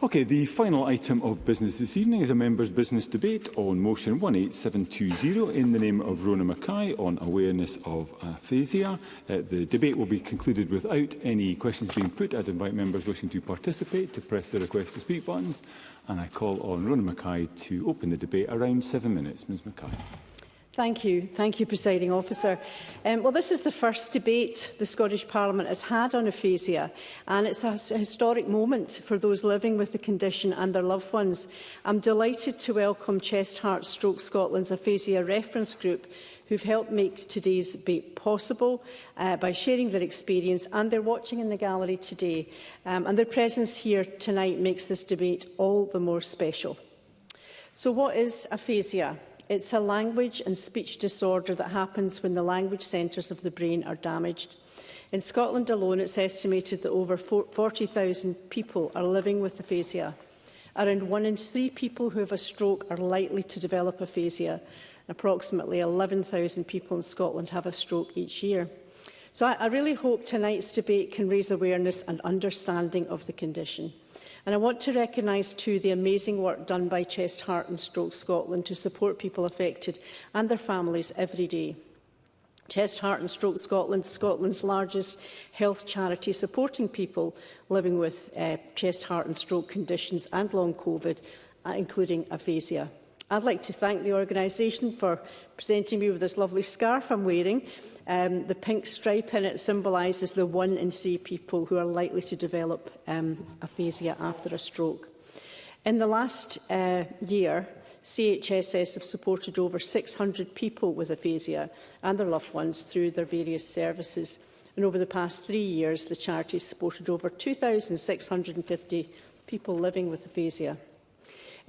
Okay, the final item of business this evening is a members' business debate on motion 18720 in the name of Rona Mackay on awareness of aphasia. The debate will be concluded without any questions being put. I'd invite members wishing to participate to press the request to speak buttons, and I call on Rona Mackay to open the debate. Around 7 minutes. Ms Mackay. Thank you, Presiding Officer. Well, this is the first debate the Scottish Parliament has had on aphasia, and it's a historic moment for those living with the condition and their loved ones. I'm delighted to welcome Chest Heart Stroke Scotland's Aphasia Reference Group, who've helped make today's debate possible by sharing their experience, and they're watching in the gallery today. And their presence here tonight makes this debate all the more special. So what is aphasia? It's a language and speech disorder that happens when the language centres of the brain are damaged. In Scotland alone, it's estimated that over 40,000 people are living with aphasia. Around 1 in 3 people who have a stroke are likely to develop aphasia. Approximately 11,000 people in Scotland have a stroke each year. So I really hope tonight's debate can raise awareness and understanding of the condition. And I want to recognise too the amazing work done by Chest Heart and Stroke Scotland to support people affected and their families every day. Chest Heart and Stroke Scotland, Scotland's largest health charity supporting people living with chest, heart and stroke conditions and long COVID, including aphasia. I'd like to thank the organisation for presenting me with this lovely scarf I'm wearing. The pink stripe in it symbolises the 1 in 3 people who are likely to develop aphasia after a stroke. In the last year, CHSS have supported over 600 people with aphasia and their loved ones through their various services. And over the past 3 years, the charity has supported over 2,650 people living with aphasia.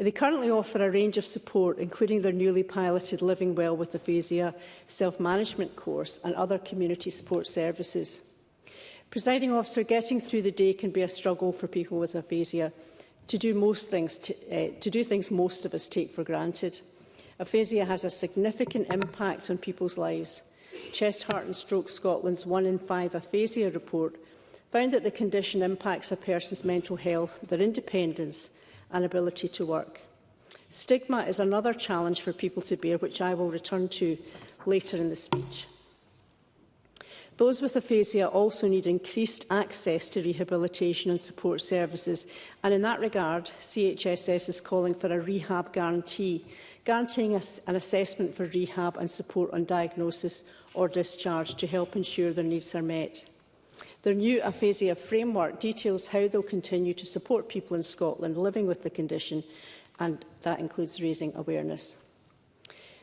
They currently offer a range of support, including their newly piloted Living Well with Aphasia self-management course and other community support services. Presiding Officer, getting through the day can be a struggle for people with aphasia to do things most of us take for granted. Aphasia has a significant impact on people's lives. Chest, Heart and Stroke Scotland's 1 in 5 aphasia report found that the condition impacts a person's mental health, their independence and ability to work. Stigma is another challenge for people to bear, which I will return to later in the speech. Those with aphasia also need increased access to rehabilitation and support services, and in that regard, CHSS is calling for a rehab guarantee, guaranteeing an assessment for rehab and support on diagnosis or discharge to help ensure their needs are met. Their new aphasia framework details how they'll continue to support people in Scotland living with the condition, and that includes raising awareness.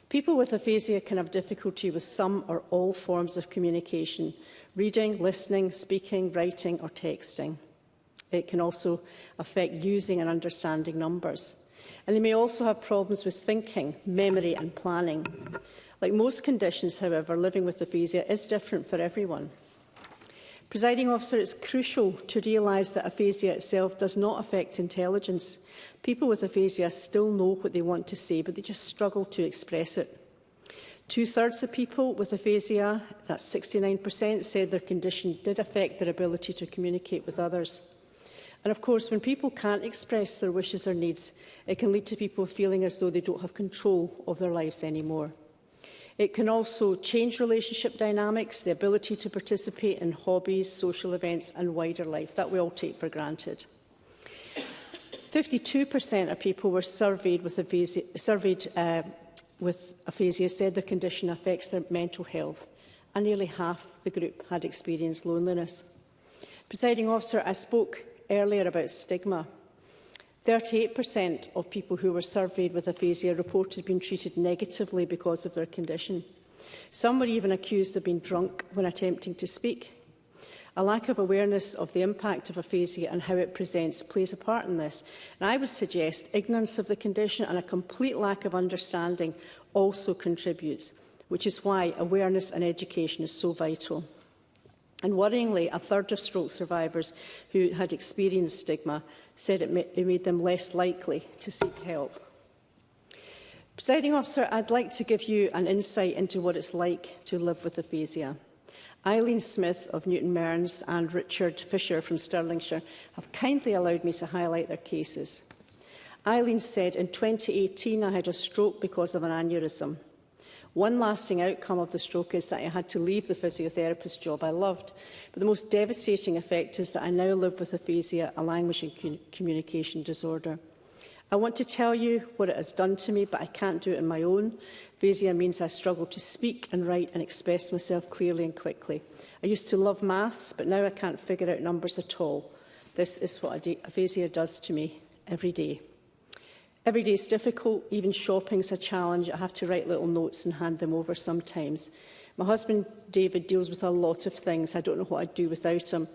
People with aphasia can have difficulty with some or all forms of communication: reading, listening, speaking, writing or texting. It can also affect using and understanding numbers. And they may also have problems with thinking, memory and planning. Like most conditions, however, living with aphasia is different for everyone. Presiding Officer, it's crucial to realise that aphasia itself does not affect intelligence. People with aphasia still know what they want to say, but they just struggle to express it. 2/3 of people with aphasia, that's 69%, said their condition did affect their ability to communicate with others. And of course, when people can't express their wishes or needs, it can lead to people feeling as though they don't have control of their lives anymore. It can also change relationship dynamics, the ability to participate in hobbies, social events and wider life that we all take for granted. 52% of people were surveyed with aphasia said their condition affects their mental health, and nearly half the group had experienced loneliness. Presiding Officer, I spoke earlier about stigma. 38% of people who were surveyed with aphasia reported being treated negatively because of their condition. Some were even accused of being drunk when attempting to speak. A lack of awareness of the impact of aphasia and how it presents plays a part in this. And I would suggest ignorance of the condition and a complete lack of understanding also contributes, which is why awareness and education is so vital. And worryingly, 1/3 of stroke survivors who had experienced stigma said it made them less likely to seek help. Presiding Officer, I'd like to give you an insight into what it's like to live with aphasia. Eileen Smith of Newton Mearns and Richard Fisher from Stirlingshire have kindly allowed me to highlight their cases. Eileen said, in 2018 I had a stroke because of an aneurysm. One lasting outcome of the stroke is that I had to leave the physiotherapist job I loved. But the most devastating effect is that I now live with aphasia, a language and communication disorder. I want to tell you what it has done to me, but I can't do it on my own. Aphasia means I struggle to speak and write and express myself clearly and quickly. I used to love maths, but now I can't figure out numbers at all. This is what aphasia does to me every day. Every day is difficult, even shopping is a challenge. I have to write little notes and hand them over sometimes. My husband, David, deals with a lot of things. I don't know what I'd do without him,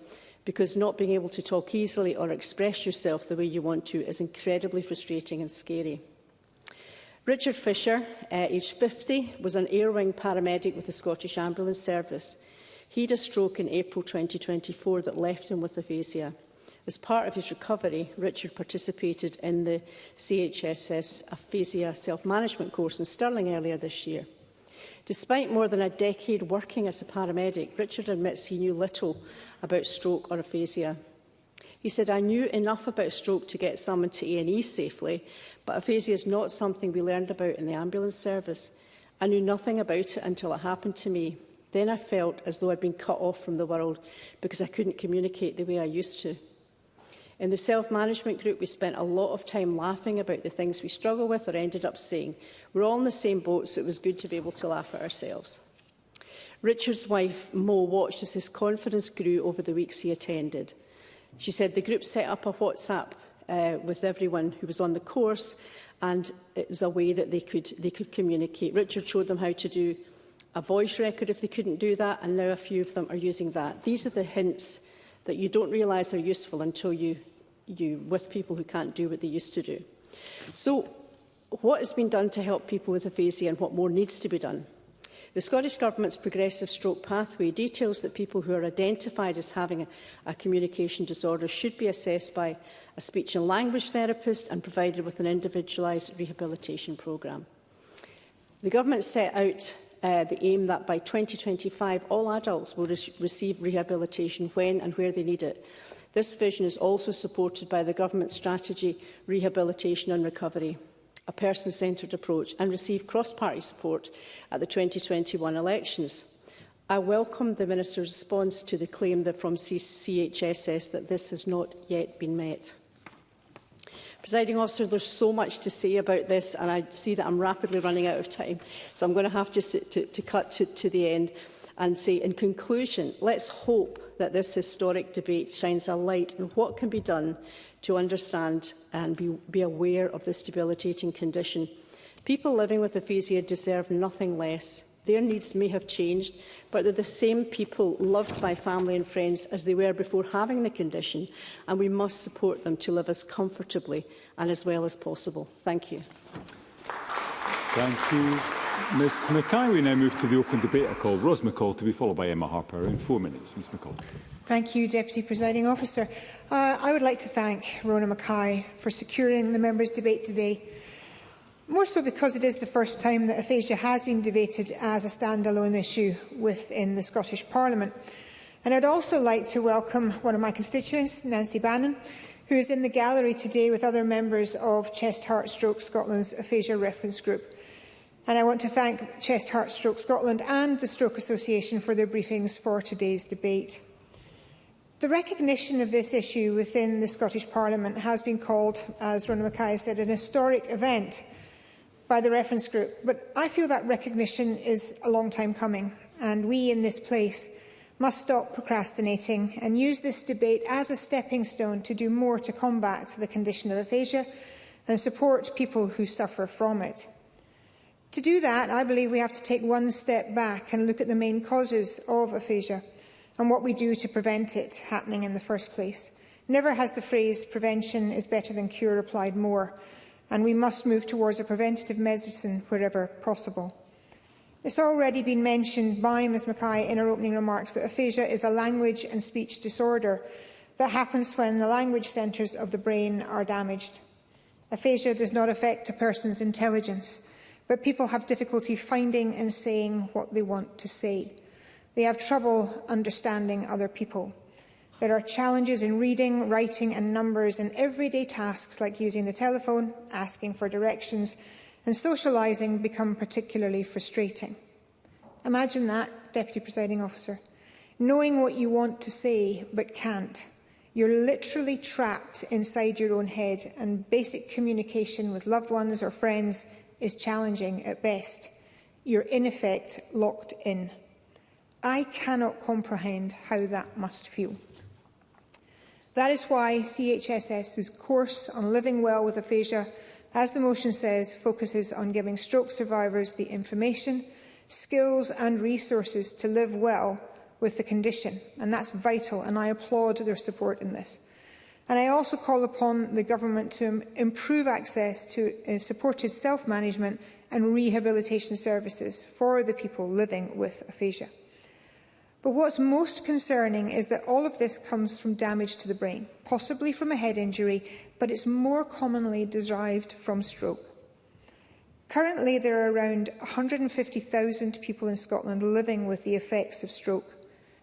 because not being able to talk easily or express yourself the way you want to is incredibly frustrating and scary. Richard Fisher, aged 50, was an air wing paramedic with the Scottish Ambulance Service. He had a stroke in April 2024 that left him with aphasia. As part of his recovery, Richard participated in the CHSS Aphasia Self-Management course in Stirling earlier this year. Despite more than a decade working as a paramedic, Richard admits he knew little about stroke or aphasia. He said, I knew enough about stroke to get someone to A&E safely, but aphasia is not something we learned about in the ambulance service. I knew nothing about it until it happened to me. Then I felt as though I'd been cut off from the world because I couldn't communicate the way I used to. In the self-management group, we spent a lot of time laughing about the things we struggle with or ended up saying. We're all in the same boat, so it was good to be able to laugh at ourselves. Richard's wife, Mo, watched as his confidence grew over the weeks he attended. She said the group set up a WhatsApp with everyone who was on the course, and it was a way that they could communicate. Richard showed them how to do a voice record if they couldn't do that, and now a few of them are using that. These are the hints that you don't realise are useful until you with people who can't do what they used to do. So, what has been done to help people with aphasia and what more needs to be done? The Scottish Government's Progressive Stroke Pathway details that people who are identified as having a communication disorder should be assessed by a speech and language therapist and provided with an individualised rehabilitation programme. The Government set out the aim that by 2025 all adults will receive rehabilitation when and where they need it. This vision is also supported by the Government strategy Rehabilitation and Recovery, a person-centred approach, and received cross-party support at the 2021 elections. I welcome the Minister's response to the claim from CHSS that this has not yet been met. Presiding Officer, there's so much to say about this, and I see that I'm rapidly running out of time, so I'm going to have just to cut to the end and say, in conclusion, let's hope that this historic debate shines a light on what can be done to understand and be aware of this debilitating condition. People living with aphasia deserve nothing less. Their needs may have changed, but they're the same people loved by family and friends as they were before having the condition, and we must support them to live as comfortably and as well as possible. Thank you. Thank you, Ms McKay. We now move to the open debate. I call Roz McCall to be followed by Emma Harper in 4 minutes. Ms McCall. Thank you, Deputy Presiding Officer. I would like to thank Rona Mackay for securing the members' debate today, more so because it is the first time that aphasia has been debated as a standalone issue within the Scottish Parliament. And I'd also like to welcome one of my constituents, Nancy Bannon, who is in the gallery today with other members of Chest Heart Stroke Scotland's Aphasia Reference Group. And I want to thank Chest Heart Stroke Scotland and the Stroke Association for their briefings for today's debate. The recognition of this issue within the Scottish Parliament has been called, as Rona Mackay said, an historic event by the reference group. But I feel that recognition is a long time coming, and we in this place must stop procrastinating and use this debate as a stepping stone to do more to combat the condition of aphasia and support people who suffer from it. To do that, I believe we have to take one step back and look at the main causes of aphasia and what we do to prevent it happening in the first place. Never has the phrase prevention is better than cure applied more, and we must move towards a preventative medicine wherever possible. It's already been mentioned by Ms Mackay in her opening remarks that aphasia is a language and speech disorder that happens when the language centres of the brain are damaged. Aphasia does not affect a person's intelligence, but people have difficulty finding and saying what they want to say. They have trouble understanding other people. There are challenges in reading, writing and numbers, and everyday tasks like using the telephone, asking for directions, and socialising become particularly frustrating. Imagine that, Deputy Presiding Officer. Knowing what you want to say but can't. You're literally trapped inside your own head, and basic communication with loved ones or friends is challenging at best. You're in effect locked in. I cannot comprehend how that must feel. That is why CHSS's course on living well with aphasia, as the motion says, focuses on giving stroke survivors the information, skills and resources to live well with the condition, and that's vital, and I applaud their support in this. And I also call upon the Government to improve access to supported self-management and rehabilitation services for the people living with aphasia. But what's most concerning is that all of this comes from damage to the brain, possibly from a head injury, but it's more commonly derived from stroke. Currently, there are around 150,000 people in Scotland living with the effects of stroke.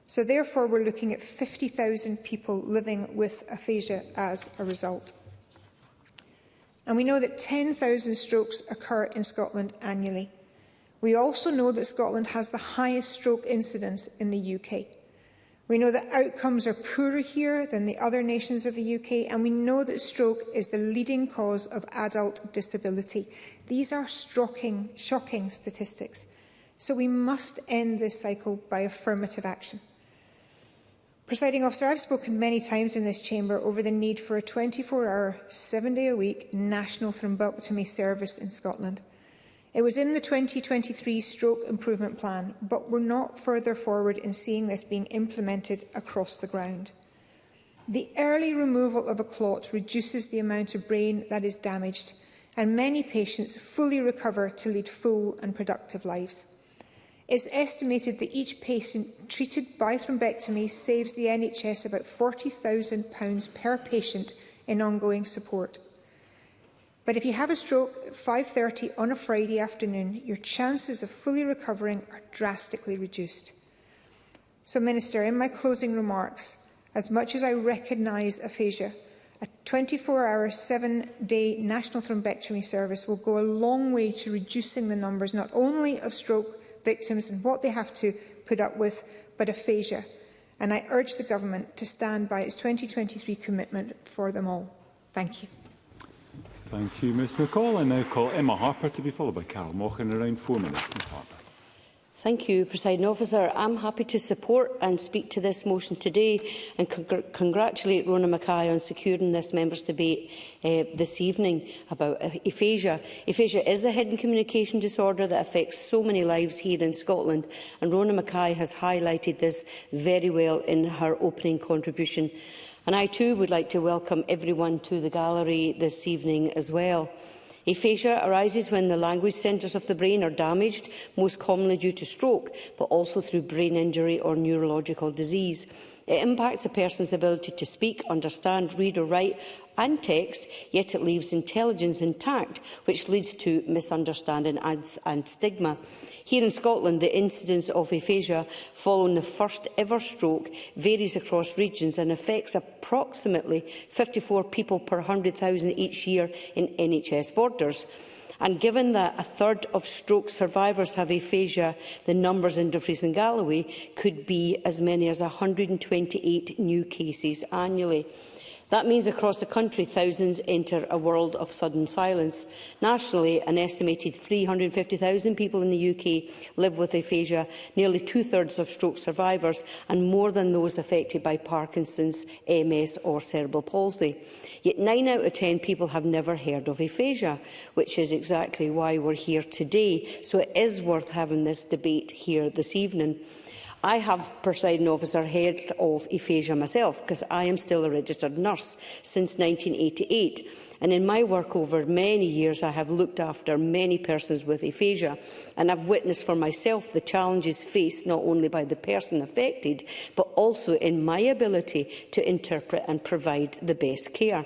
So therefore, we're looking at 50,000 people living with aphasia as a result. And we know that 10,000 strokes occur in Scotland annually. We also know that Scotland has the highest stroke incidence in the UK. We know that outcomes are poorer here than the other nations of the UK, and we know that stroke is the leading cause of adult disability. These are shocking statistics. So we must end this cycle by affirmative action. Presiding Officer, I've spoken many times in this chamber over the need for a 24-hour, 7-day-a-week national thrombectomy service in Scotland. It was in the 2023 Stroke Improvement Plan, but we're not further forward in seeing this being implemented across the ground. The early removal of a clot reduces the amount of brain that is damaged, and many patients fully recover to lead full and productive lives. It's estimated that each patient treated by thrombectomy saves the NHS about £40,000 per patient in ongoing support. But if you have a stroke at 5:30 on a Friday afternoon, your chances of fully recovering are drastically reduced. So, Minister, in my closing remarks, as much as I recognise aphasia, a 24-hour, 7-day national thrombectomy service will go a long way to reducing the numbers not only of stroke victims and what they have to put up with, but aphasia. And I urge the Government to stand by its 2023 commitment for them all. Thank you. Thank you, Ms McCall. I now call Emma Harper to be followed by Carol Mochan in around 4 minutes. Ms Harper. Thank you, Presiding Officer. I'm happy to support and speak to this motion today and congratulate Rona Mackay on securing this members' debate this evening about aphasia. Aphasia is a hidden communication disorder that affects so many lives here in Scotland, and Rona Mackay has highlighted this very well in her opening contribution. And I too would like to welcome everyone to the gallery this evening as well. Aphasia arises when the language centres of the brain are damaged, most commonly due to stroke, but also through brain injury or neurological disease. It impacts a person's ability to speak, understand, read or write and text, yet it leaves intelligence intact, which leads to misunderstanding and stigma. Here in Scotland, the incidence of aphasia following the first ever stroke varies across regions and affects approximately 54 people per 100,000 each year in NHS borders. And given that a third of stroke survivors have aphasia, the numbers in Dumfries and Galloway could be as many as 128 new cases annually. That means across the country, thousands enter a world of sudden silence. Nationally, an estimated 350,000 people in the UK live with aphasia, nearly two-thirds of stroke survivors, and more than those affected by Parkinson's, MS or cerebral palsy. Yet 9 out of 10 people have never heard of aphasia, which is exactly why we're here today. So it is worth having this debate here this evening. I have, Presiding Officer, heard of aphasia myself because I am still a registered nurse since 1988. And in my work over many years, I have looked after many persons with aphasia, and I've witnessed for myself the challenges faced not only by the person affected, but also in my ability to interpret and provide the best care.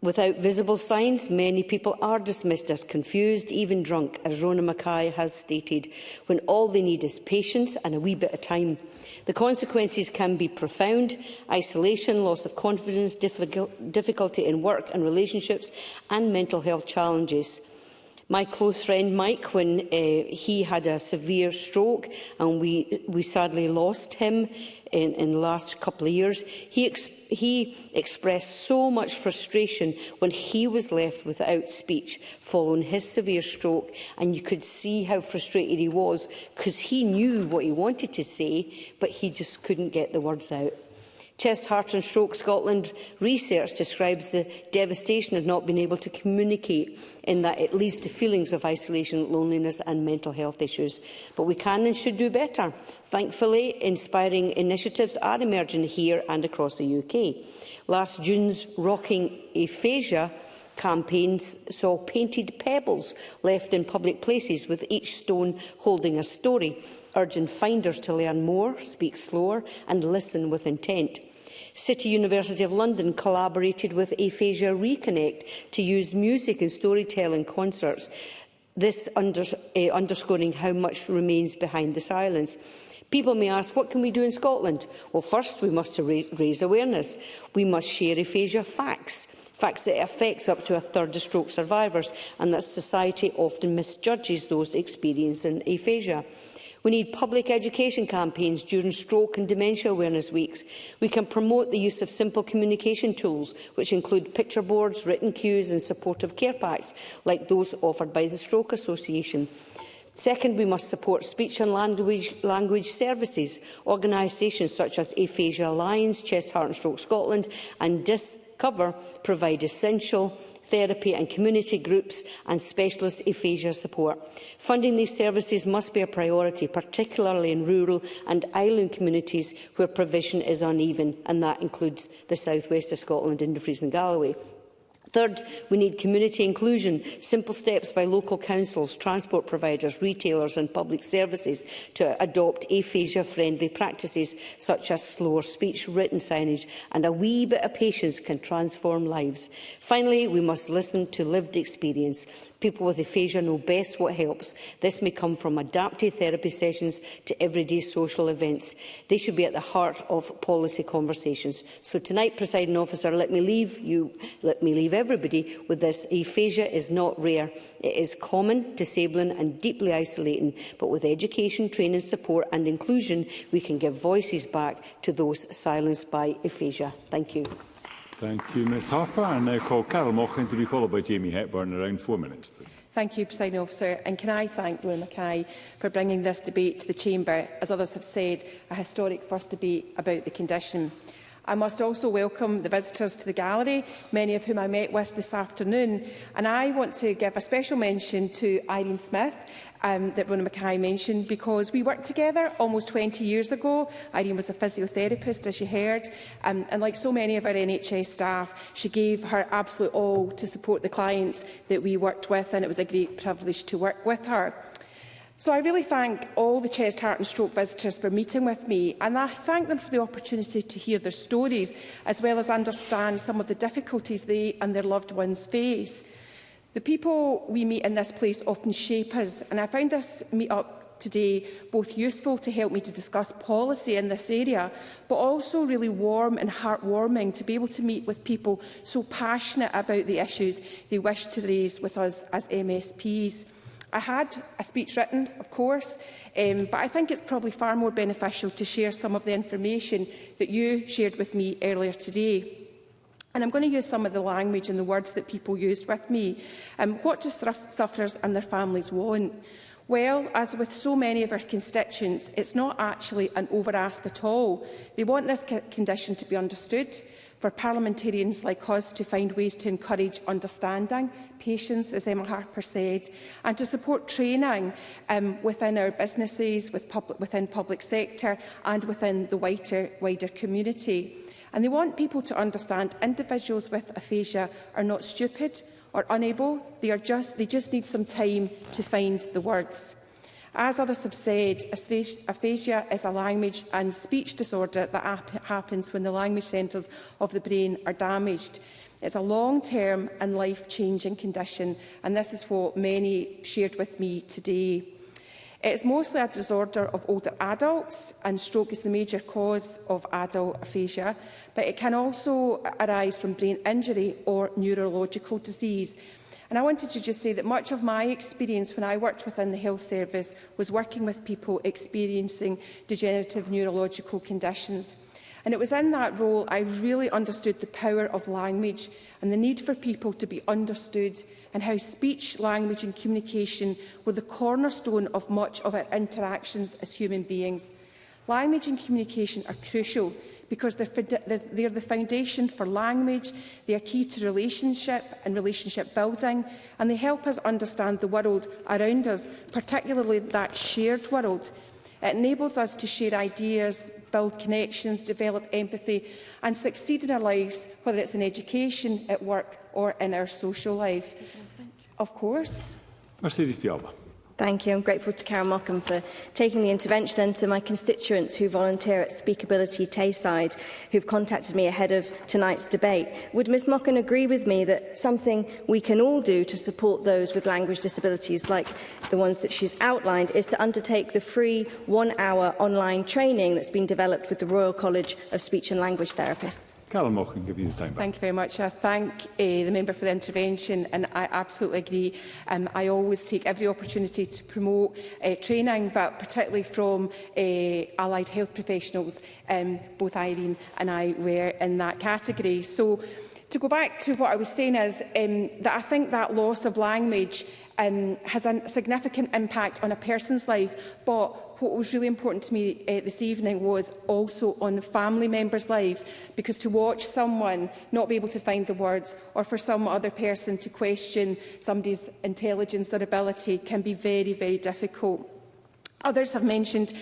Without visible signs, many people are dismissed as confused, even drunk, as Rona McCall has stated, when all they need is patience and a wee bit of time. The consequences can be profound: isolation, loss of confidence, difficulty in work and relationships, and mental health challenges. My close friend Mike, when he had a severe stroke, and we sadly lost him in the last couple of years, he expressed so much frustration when he was left without speech following his severe stroke, and you could see how frustrated he was, because he knew what he wanted to say, but he just couldn't get the words out. Chest, Heart and Stroke Scotland research describes the devastation of not being able to communicate, in that it leads to feelings of isolation, loneliness and mental health issues. But we can and should do better. Thankfully, inspiring initiatives are emerging here and across the UK. Last June's Rocking Aphasia campaigns saw painted pebbles left in public places, with each stone holding a story, urging finders to learn more, speak slower and listen with intent. City University of London collaborated with Aphasia Reconnect to use music and storytelling concerts, this underscoring how much remains behind the silence. People may ask, what can we do in Scotland? Well, first we must raise awareness. We must share aphasia facts that it affects up to a third of stroke survivors, and that society often misjudges those experiencing aphasia. We need public education campaigns during stroke and dementia awareness weeks. We can promote the use of simple communication tools, which include picture boards, written cues and supportive care packs, like those offered by the Stroke Association. Second, we must support speech and language services. Organisations such as Aphasia Alliance, Chest, Heart and Stroke Scotland and Discover provide essential therapy and community groups and specialist aphasia support. Funding these services must be a priority, particularly in rural and island communities where provision is uneven, and that includes the south west of Scotland, Indifrees and Galloway. Third, we need community inclusion, simple steps by local councils, transport providers, retailers and public services to adopt aphasia-friendly practices such as slower speech, written signage, and a wee bit of patience can transform lives. Finally, we must listen to lived experience. People with aphasia know best what helps. This may come from adaptive therapy sessions to everyday social events. They should be at the heart of policy conversations. So tonight, Presiding Officer, let me leave everybody with this. Aphasia is not rare. It is common, disabling and deeply isolating. But with education, training, support and inclusion, we can give voices back to those silenced by aphasia. Thank you. Thank you, Ms Harper. I now call Carol Mochan to be followed by Jamie Hepburn. Around 4 minutes, please. Thank you, Presiding Officer. And can I thank Rona McCall for bringing this debate to the Chamber, as others have said, a historic first debate about the condition. I must also welcome the visitors to the gallery, many of whom I met with this afternoon. And I want to give a special mention to Irene Smith, that Rona McCall mentioned, because we worked together almost 20 years ago. Irene was a physiotherapist, as you heard, and like so many of our NHS staff, she gave her absolute all to support the clients that we worked with, and it was a great privilege to work with her. So I really thank all the Chest, Heart and Stroke visitors for meeting with me, and I thank them for the opportunity to hear their stories, as well as understand some of the difficulties they and their loved ones face. The people we meet in this place often shape us, and I found this meet-up today both useful to help me to discuss policy in this area, but also really warm and heartwarming to be able to meet with people so passionate about the issues they wish to raise with us as MSPs. I had a speech written, of course, but I think it's probably far more beneficial to share some of the information that you shared with me earlier today. And I'm going to use some of the language and the words that people used with me. What do sufferers and their families want? Well, as with so many of our constituents, it's not actually an over-ask at all. They want this condition to be understood, for parliamentarians like us to find ways to encourage understanding, patience, as Emma Harper said, and to support training within our businesses, within public sector and within the wider community. And they want people to understand individuals with aphasia are not stupid or unable. They just need some time to find the words. As others have said, aphasia is a language and speech disorder that happens when the language centres of the brain are damaged. It's a long-term and life-changing condition, and this is what many shared with me today. It's mostly a disorder of older adults, and stroke is the major cause of adult aphasia, but it can also arise from brain injury or neurological disease. And I wanted to just say that much of my experience when I worked within the health service was working with people experiencing degenerative neurological conditions. And it was in that role I really understood the power of language and the need for people to be understood, and how speech, language and communication were the cornerstone of much of our interactions as human beings. Language and communication are crucial because they're the foundation for language, they are key to relationship and relationship building, and they help us understand the world around us, particularly that shared world. It enables us to share ideas, build connections, develop empathy and succeed in our lives, whether it's in education, at work or in our social life. Of course. Mercedes Fialba. Thank you. I'm grateful to Karen Mochan for taking the intervention, and to my constituents who volunteer at Speakability Tayside, who've contacted me ahead of tonight's debate. Would Ms Mochan agree with me that something we can all do to support those with language disabilities, like the ones that she's outlined, is to undertake the free 1-hour online training that's been developed with the Royal College of Speech and Language Therapists? Callum Mochan, give you the time back. Thank you very much. I thank the member for the intervention, and I absolutely agree. I always take every opportunity to promote training, but particularly from allied health professionals. Both Irene and I were in that category. So, to go back to what I was saying is that I think that loss of language has a significant impact on a person's life, but what was really important to me this evening was also on family members' lives, because to watch someone not be able to find the words, or for some other person to question somebody's intelligence or ability, can be very, very difficult. Others have mentioned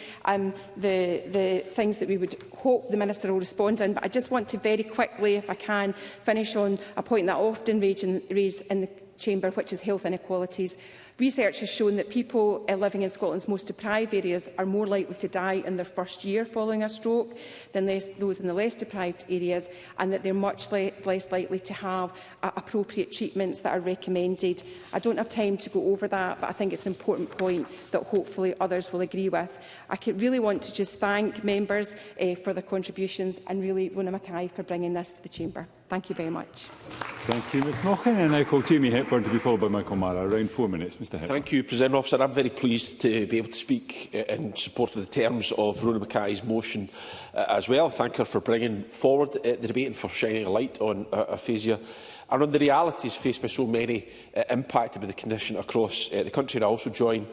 the things that we would hope the Minister will respond in, but I just want to very quickly, if I can, finish on a point that I often raise in the Chamber, which is health inequalities. Research has shown that people living in Scotland's most deprived areas are more likely to die in their first year following a stroke than those in the less deprived areas, and that they're much less likely to have appropriate treatments that are recommended. I don't have time to go over that, but I think it's an important point that hopefully others will agree with. I really want to just thank members for their contributions, and really Rona Mackay for bringing this to the Chamber. Thank you very much. Thank you, Ms Mochan. And I call Jamie Hepburn to be followed by Michael Marra. Around 4 minutes, Mr Hepburn. Thank you, President Officer. I'm very pleased to be able to speak in support of the terms of Rona Mackay's motion as well. Thank her for bringing forward the debate and for shining a light on aphasia and on the realities faced by so many impacted by the condition across the country. And I also join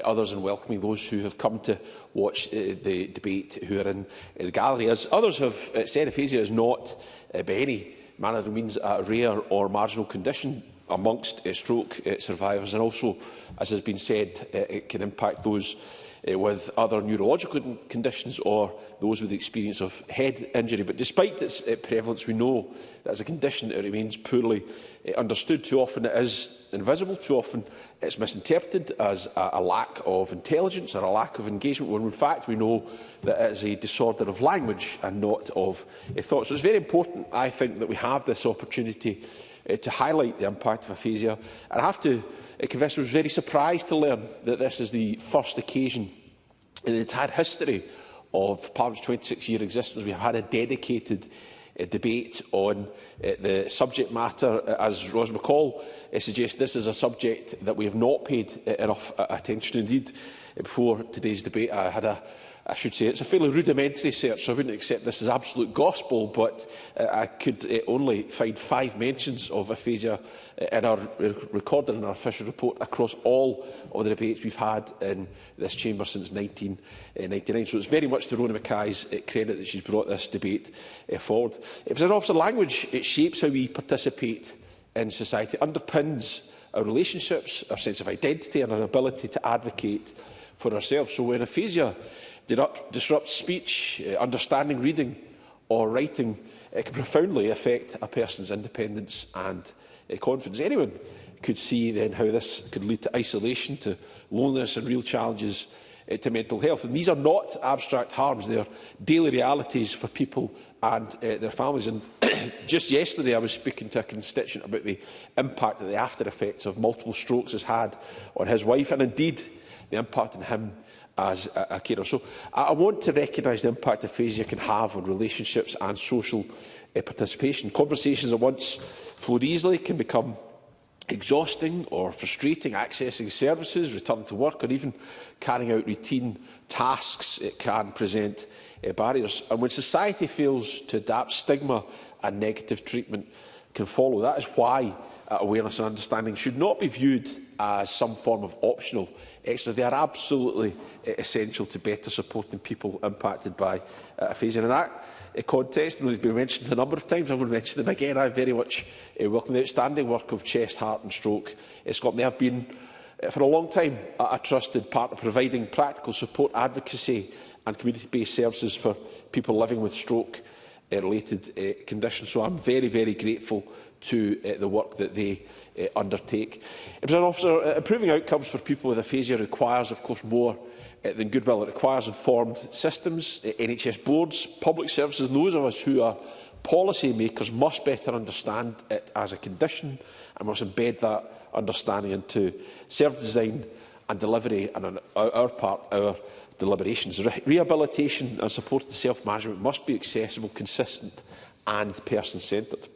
others in welcoming those who have come to watch the debate who are in the gallery. As others have said, aphasia is not by any manner of means a rare or marginal condition amongst stroke survivors, and also, as has been said, it can impact those with other neurological conditions or those with the experience of head injury. But despite its prevalence, we know that as a condition it remains poorly understood. Too often it is invisible, too often it's misinterpreted as a lack of intelligence or a lack of engagement, when in fact we know that it is a disorder of language and not of thought. So it's very important, I think, that we have this opportunity to highlight the impact of aphasia. And I have to confess I was very surprised to learn that this is the first occasion in the entire history of Parliament's 26-year existence we have had a dedicated debate on the subject matter. As Roz McCall suggests, this is a subject that we have not paid enough attention. Indeed, before today's debate, I should say it's a fairly rudimentary search, so I wouldn't accept this as absolute gospel, but I could only find 5 mentions of aphasia recorded in our official report across all of the debates we've had in this chamber since 1999. So it's very much to Rona Mackay's credit that she's brought this debate forward. President Officer, language, it shapes how we participate in society, underpins our relationships, our sense of identity and our ability to advocate for ourselves. So when aphasia disrupts speech, understanding, reading or writing, it can profoundly affect a person's independence and confidence. Anyone could see then how this could lead to isolation, to loneliness and real challenges to mental health. And these are not abstract harms, they are daily realities for people and their families. And just yesterday I was speaking to a constituent about the impact that the after effects of multiple strokes has had on his wife, and indeed the impact on him as a carer. So I want to recognise the impact aphasia can have on relationships and social participation. Conversations that once flowed easily can become exhausting or frustrating. Accessing services, returning to work, or even carrying out routine tasks, it can present barriers. And when society fails to adapt, stigma and negative treatment can follow. That is why awareness and understanding should not be viewed as some form of optional extra. They are absolutely essential to better supporting people impacted by aphasia. And in that context, and they've been mentioned a number of times, I'm going to mention them again, I very much welcome the outstanding work of Chest, Heart and Stroke Scotland. They have been for a long time a trusted partner, providing practical support, advocacy and community-based services for people living with stroke-related conditions. So I'm very, very grateful to the work that they undertake. Presiding Officer, improving outcomes for people with aphasia requires, of course, more than goodwill. It requires informed systems. NHS boards, public services, and those of us who are policy makers must better understand it as a condition and must embed that understanding into service design and delivery, and on our part, our deliberations. Rehabilitation and support to self-management must be accessible, consistent and person-centred.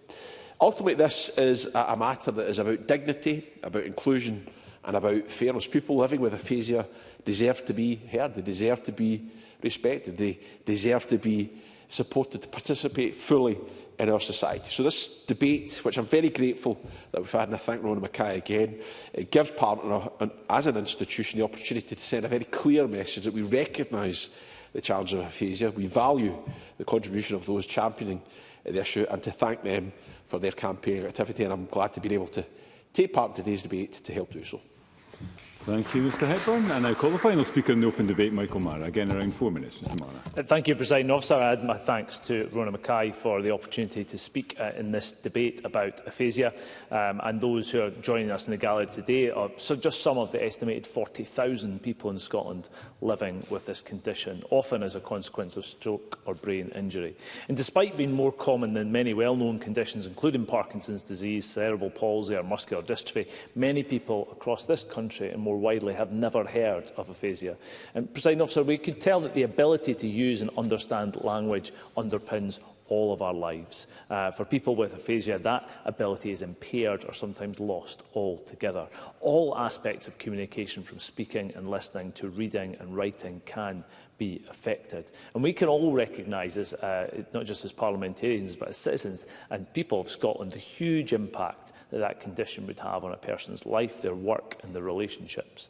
Ultimately, this is a matter that is about dignity, about inclusion and about fairness. People living with aphasia deserve to be heard, they deserve to be respected, they deserve to be supported to participate fully in our society. So this debate, which I'm very grateful that we've had, and I thank Rona Mackay again, it gives Parliament as an institution the opportunity to send a very clear message that we recognise the challenge of aphasia, we value the contribution of those championing the issue, and to thank them for their campaigning activity. And I'm glad to be able to take part in today's debate to help do so. Thank you, Mr Hepburn. And I call the final speaker in the open debate, Michael Marra. Again, around 4 minutes, Mr Marra. Thank you, Presiding Officer. I add my thanks to Rona Mackay for the opportunity to speak in this debate about aphasia, and those who are joining us in the gallery today are just some of the estimated 40,000 people in Scotland living with this condition, often as a consequence of stroke or brain injury. And despite being more common than many well-known conditions, including Parkinson's disease, cerebral palsy or muscular dystrophy, many people across this country and more widely have never heard of aphasia. And, Presiding Officer, we could tell that the ability to use and understand language underpins all of our lives. For people with aphasia, that ability is impaired or sometimes lost altogether. All aspects of communication, from speaking and listening to reading and writing, can be affected. And we can all recognise, as, not just as parliamentarians, but as citizens and people of Scotland, the huge impact that condition would have on a person's life, their work and their relationships.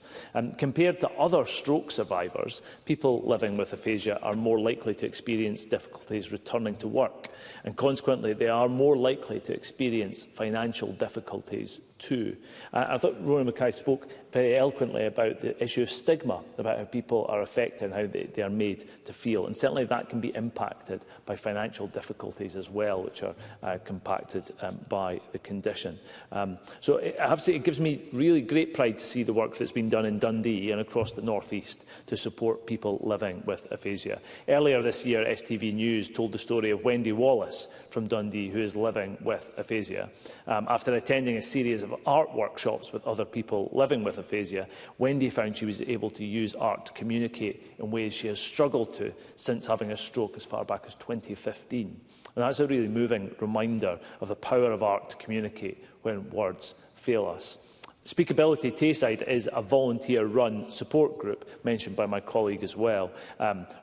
Compared to other stroke survivors, people living with aphasia are more likely to experience difficulties returning to work, and consequently they are more likely to experience financial difficulties too. I thought Rona Mackay spoke very eloquently about the issue of stigma, about how people are affected and how they are made to feel. And certainly that can be impacted by financial difficulties as well, which are compacted by the condition. So I have to say, it gives me really great pride to see the work that's been done in Dundee and across the North East to support people living with aphasia. Earlier this year, STV News told the story of Wendy Wallace from Dundee, who is living with aphasia. After attending a series of art workshops with other people living with aphasia, Wendy found she was able to use art to communicate in ways she has struggled to since having a stroke as far back as 2015. And that's a really moving reminder of the power of art to communicate when words fail us. Speakability Tayside is a volunteer-run support group, mentioned by my colleague as well,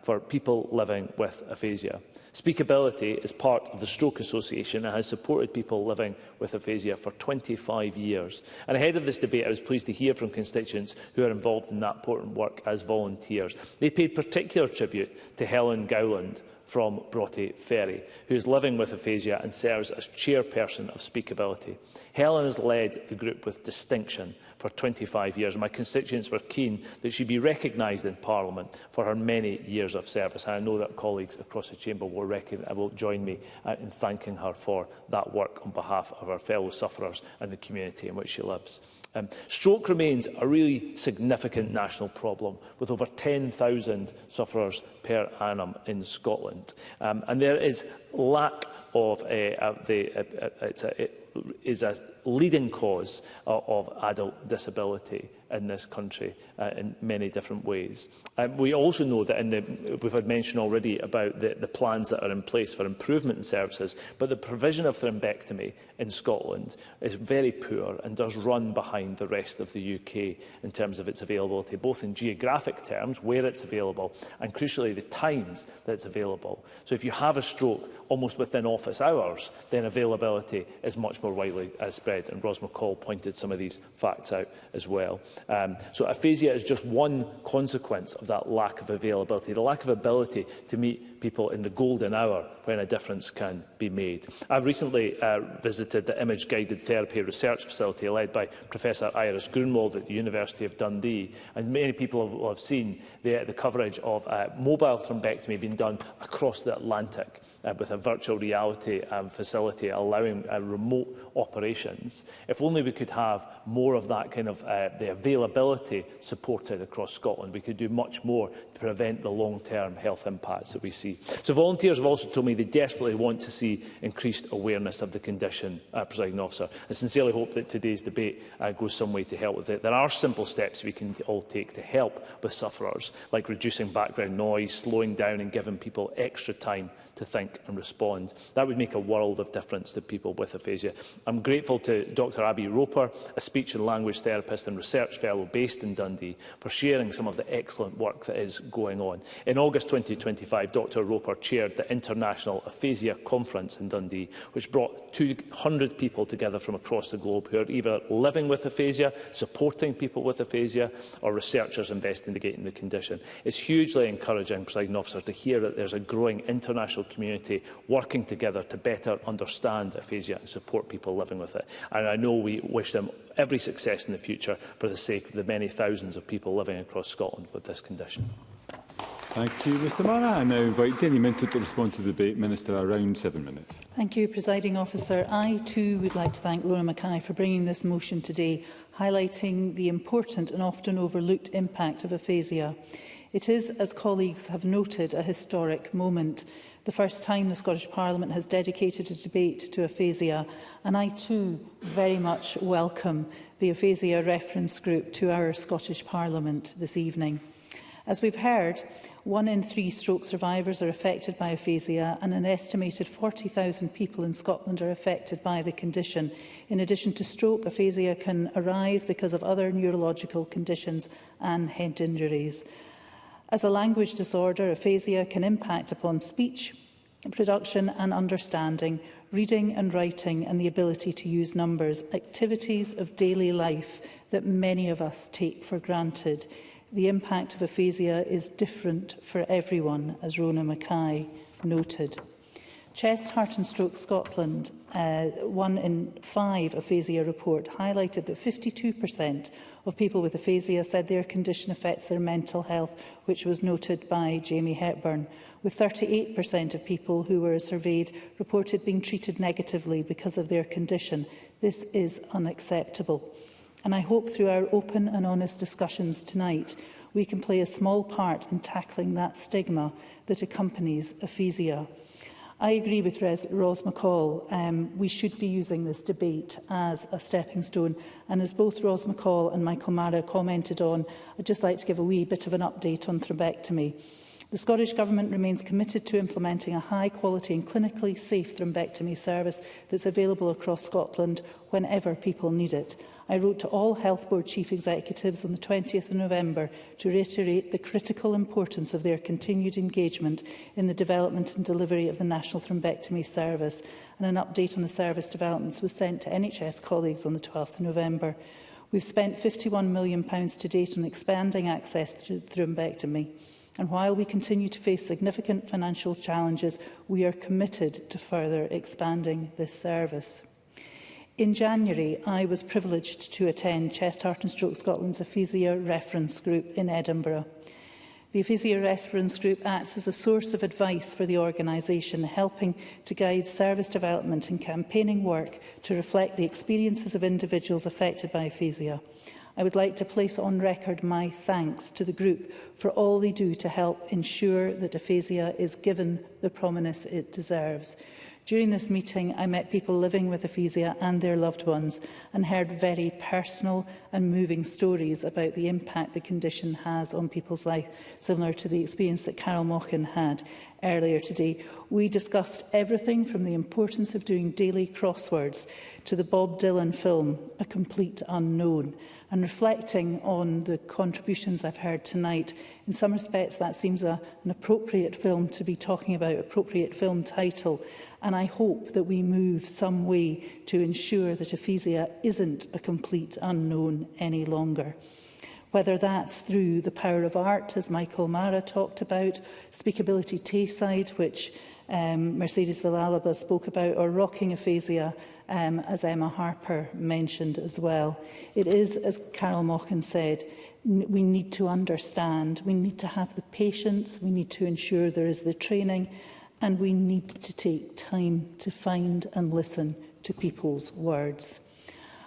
for people living with aphasia. Speakability is part of the Stroke Association and has supported people living with aphasia for 25 years. And ahead of this debate, I was pleased to hear from constituents who are involved in that important work as volunteers. They paid particular tribute to Helen Gowland from Broughty Ferry, who is living with aphasia and serves as chairperson of Speakability. Helen has led the group with distinction for 25 years. My constituents were keen that she be recognised in Parliament for her many years of service. I know that colleagues across the chamber will join me in thanking her for that work on behalf of our fellow sufferers and the community in which she lives. Stroke remains a really significant national problem, with over 10,000 sufferers per annum in Scotland. And there is lack of is a leading cause of adult disability in this country in many different ways. We also know that we've had mention already about the plans that are in place for improvement in services, but the provision of thrombectomy in Scotland is very poor and does run behind the rest of the UK in terms of its availability, both in geographic terms, where it's available, and crucially the times that it's available. So if you have a stroke almost within office hours, then availability is much more widely spread, and Roz McCall pointed some of these facts out as well. So aphasia is just one consequence of that lack of availability, the lack of ability to meet people in the golden hour when a difference can be made. I've recently visited the Image-Guided Therapy Research Facility led by Professor Iris Grunwald at the University of Dundee, and many people will have seen the coverage of mobile thrombectomy being done across the Atlantic with a virtual reality facility allowing remote operations. If only we could have more of that kind of the availability supported across Scotland, we could do much more to prevent the long-term health impacts that we see. So volunteers have also told me they desperately want to see increased awareness of the condition, Presiding Officer. I sincerely hope that today's debate goes some way to help with it. There are simple steps we can all take to help with sufferers, like reducing background noise, slowing down and giving people extra time to think and respond. That would make a world of difference to people with aphasia. I'm grateful to Dr Abby Roper, a speech and language therapist and research fellow based in Dundee, for sharing some of the excellent work that is going on. In August 2025, Dr Roper chaired the International Aphasia Conference in Dundee, which brought 200 people together from across the globe who are either living with aphasia, supporting people with aphasia, or researchers investigating the condition. It's hugely encouraging, Presiding Officer, to hear that there's a growing international community working together to better understand aphasia and support people living with it. And I know we wish them every success in the future for the sake of the many thousands of people living across Scotland with this condition. Thank you, Mr Marra. I now invite Jenny Minto to respond to the debate. Minister, around 7 minutes. Thank you, Presiding Officer. I too would like to thank Rona Mackay for bringing this motion today, highlighting the important and often overlooked impact of aphasia. It is, as colleagues have noted, a historic moment. The first time the Scottish Parliament has dedicated a debate to aphasia, and I too very much welcome the Aphasia Reference Group to our Scottish Parliament this evening. As we've heard, 1 in 3 stroke survivors are affected by aphasia, and an estimated 40,000 people in Scotland are affected by the condition. In addition to stroke, aphasia can arise because of other neurological conditions and head injuries. As a language disorder, aphasia can impact upon speech, production and understanding, reading and writing, and the ability to use numbers, activities of daily life that many of us take for granted. The impact of aphasia is different for everyone, as Rona Mackay noted. Chest, Heart and Stroke Scotland, 1 in 5 aphasia report highlighted that 52% of people with aphasia said their condition affects their mental health, which was noted by Jamie Hepburn, with 38% of people who were surveyed reported being treated negatively because of their condition. This is unacceptable. And I hope through our open and honest discussions tonight, we can play a small part in tackling that stigma that accompanies aphasia. I agree with Roz McCall. We should be using this debate as a stepping stone. And as both Roz McCall and Michael Marra commented on, I'd just like to give a wee bit of an update on thrombectomy. The Scottish Government remains committed to implementing a high-quality and clinically safe thrombectomy service that's available across Scotland whenever people need it. I wrote to all Health Board Chief Executives on the 20th of November to reiterate the critical importance of their continued engagement in the development and delivery of the National Thrombectomy Service, and an update on the service developments was sent to NHS colleagues on the 12th of November. We've spent £51 million to date on expanding access to thrombectomy, and while we continue to face significant financial challenges, we are committed to further expanding this service. In January, I was privileged to attend Chest, Heart and Stroke Scotland's Aphasia Reference Group in Edinburgh. The Aphasia Reference Group acts as a source of advice for the organisation, helping to guide service development and campaigning work to reflect the experiences of individuals affected by aphasia. I would like to place on record my thanks to the group for all they do to help ensure that aphasia is given the prominence it deserves. During this meeting, I met people living with aphasia and their loved ones and heard very personal and moving stories about the impact the condition has on people's life, similar to the experience that Carol Mochan had earlier today. We discussed everything from the importance of doing daily crosswords to the Bob Dylan film, A Complete Unknown. And reflecting on the contributions I've heard tonight, in some respects that seems an appropriate film to be talking about, appropriate film title. And I hope that we move some way to ensure that aphasia isn't a complete unknown any longer. Whether that's through the power of art, as Marra talked about, Speakability Tayside, which Mercedes Villalba spoke about, or Rocking Aphasia, as Emma Harper mentioned as well. It is, as Carol Mochan said, we need to understand, we need to have the patience, we need to ensure there is the training, and we need to take time to find and listen to people's words.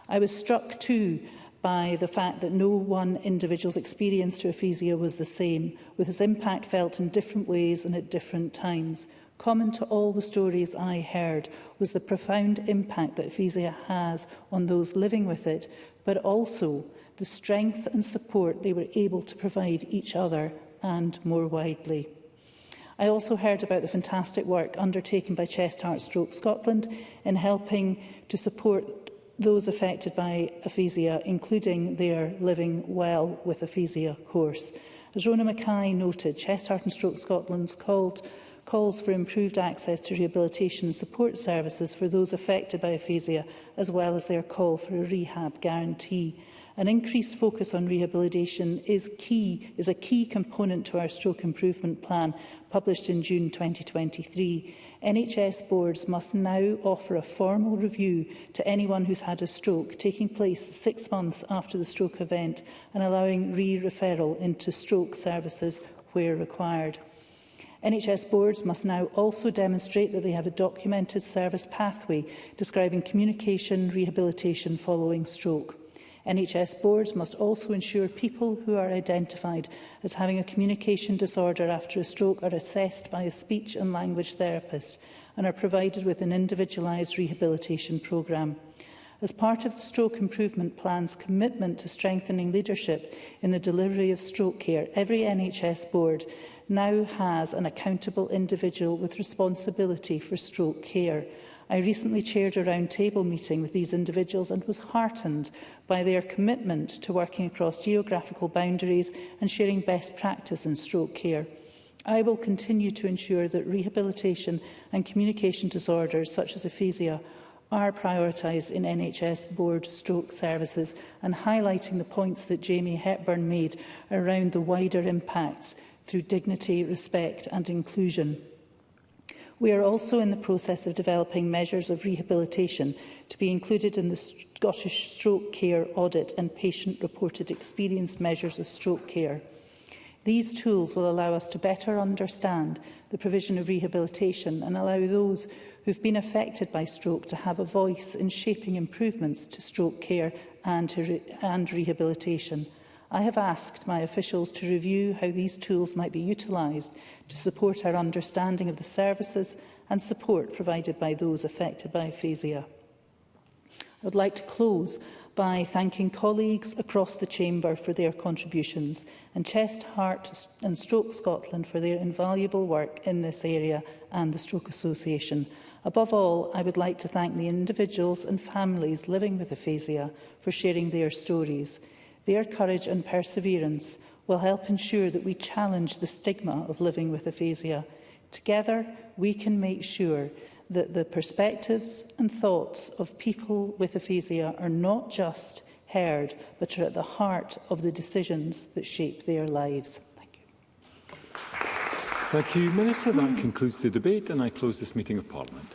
I was struck too by the fact that no one individual's experience to aphasia was the same, with its impact felt in different ways and at different times. Common to all the stories I heard was the profound impact that aphasia has on those living with it, but also the strength and support they were able to provide each other and more widely. I also heard about the fantastic work undertaken by Chest Heart Stroke Scotland in helping to support those affected by aphasia, including their Living Well with Aphasia course. As Rona Mackay noted, Chest Heart and Stroke Scotland's calls for improved access to rehabilitation and support services for those affected by aphasia, as well as their call for a rehab guarantee. An increased focus on rehabilitation is a key component to our stroke improvement plan, published in June 2023. NHS boards must now offer a formal review to anyone who's had a stroke, taking place 6 months after the stroke event and allowing re-referral into stroke services where required. NHS boards must now also demonstrate that they have a documented service pathway describing communication rehabilitation following stroke. NHS boards must also ensure people who are identified as having a communication disorder after a stroke are assessed by a speech and language therapist and are provided with an individualised rehabilitation programme. As part of the Stroke Improvement Plan's commitment to strengthening leadership in the delivery of stroke care, every NHS board now has an accountable individual with responsibility for stroke care. I recently chaired a round-table meeting with these individuals and was heartened by their commitment to working across geographical boundaries and sharing best practice in stroke care. I will continue to ensure that rehabilitation and communication disorders such as aphasia are prioritised in NHS board stroke services, and highlighting the points that Jamie Hepburn made around the wider impacts through dignity, respect and inclusion. We are also in the process of developing measures of rehabilitation to be included in the Scottish Stroke Care Audit and patient-reported experience measures of stroke care. These tools will allow us to better understand the provision of rehabilitation and allow those who have been affected by stroke to have a voice in shaping improvements to stroke care and rehabilitation. I have asked my officials to review how these tools might be utilised to support our understanding of the services and support provided by those affected by aphasia. I would like to close by thanking colleagues across the Chamber for their contributions and Chest, Heart and Stroke Scotland for their invaluable work in this area and the Stroke Association. Above all, I would like to thank the individuals and families living with aphasia for sharing their stories. Their courage and perseverance will help ensure that we challenge the stigma of living with aphasia. Together, we can make sure that the perspectives and thoughts of people with aphasia are not just heard, but are at the heart of the decisions that shape their lives. Thank you. Thank you, Minister. That concludes the debate, and I close this meeting of Parliament.